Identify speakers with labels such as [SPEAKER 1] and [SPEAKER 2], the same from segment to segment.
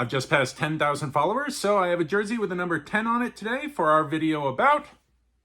[SPEAKER 1] I've just passed 10,000 followers, so I have a jersey with the number 10 on it today for our video about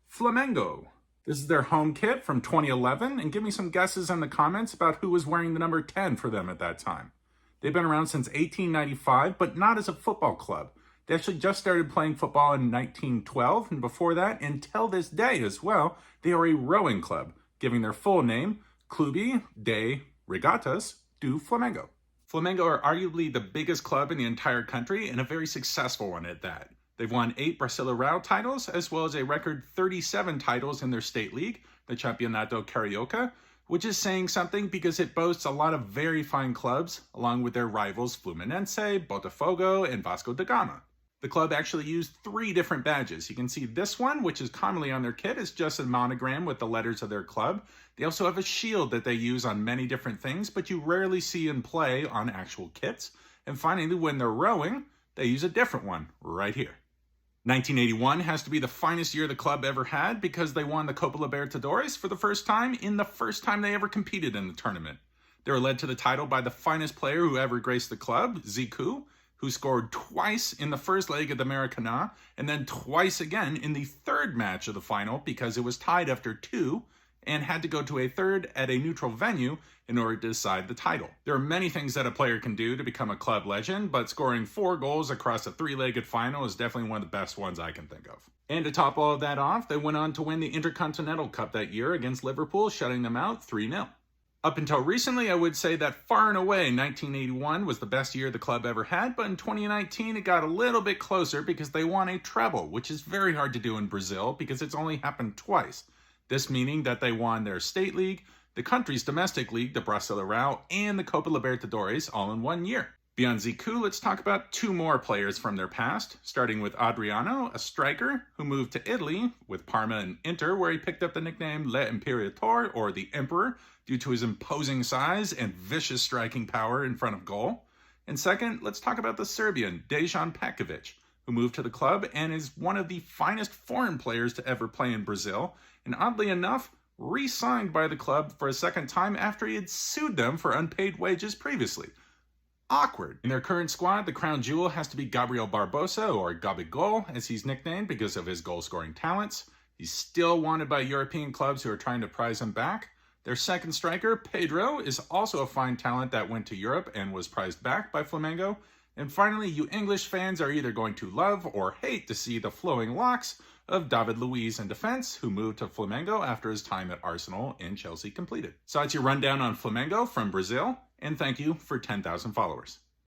[SPEAKER 1] Flamengo. This is their home kit from 2011, and give me some guesses in the comments about who was wearing the number 10 for them at that time. They've been around since 1895, but not as a football club. They actually just started playing football in 1912, and before that, until this day as well, they are a rowing club, giving their full name, Clube de Regatas do Flamengo. Flamengo are arguably the biggest club in the entire country, and a very successful one at that. They've won 8 Brasileirão titles, as well as a record 37 titles in their state league, the Campeonato Carioca, which is saying something because it boasts a lot of very fine clubs, along with their rivals Fluminense, Botafogo, and Vasco da Gama. The club actually used 3 different badges. You can see this one, which is commonly on their kit, is just a monogram with the letters of their club. They also have a shield that they use on many different things, but you rarely see in play on actual kits. And finally, when they're rowing, they use a different one right here. 1981 has to be the finest year the club ever had because they won the Copa Libertadores for the first time in the first time they ever competed in the tournament. They were led to the title by the finest player who ever graced the club, Zico, who scored twice in the first leg of the Maracanã, and then twice again in the third match of the final because it was tied after 2 and had to go to a third at a neutral venue in order to decide the title. There are many things that a player can do to become a club legend, but scoring 4 goals across a 3-legged final is definitely one of the best ones I can think of. And to top all of that off, they went on to win the Intercontinental Cup that year against Liverpool, shutting them out 3-0. Up until recently, I would say that far and away 1981 was the best year the club ever had, but in 2019 it got a little bit closer because they won a treble, which is very hard to do in Brazil because it's only happened twice. This meaning that they won their state league, the country's domestic league, the Brasileirão, and the Copa Libertadores all in one year. Beyond Zico, let's talk about 2 more players from their past, starting with Adriano, a striker who moved to Italy with Parma and Inter, where he picked up the nickname L'Imperatore, or the Emperor, due to his imposing size and vicious striking power in front of goal. And second, let's talk about the Serbian, Dejan Pekovic, who moved to the club and is one of the finest foreign players to ever play in Brazil, and oddly enough, re-signed by the club for a second time after he had sued them for unpaid wages previously. Awkward. In their current squad, the crown jewel has to be Gabriel Barbosa, or Gabigol, as he's nicknamed because of his goal-scoring talents. He's still wanted by European clubs who are trying to prize him back. Their second striker, Pedro, is also a fine talent that went to Europe and was prized back by Flamengo. And finally, you English fans are either going to love or hate to see the flowing locks of David Luiz in defense, who moved to Flamengo after his time at Arsenal and Chelsea completed. So that's your rundown on Flamengo from Brazil, and thank you for 10,000 followers.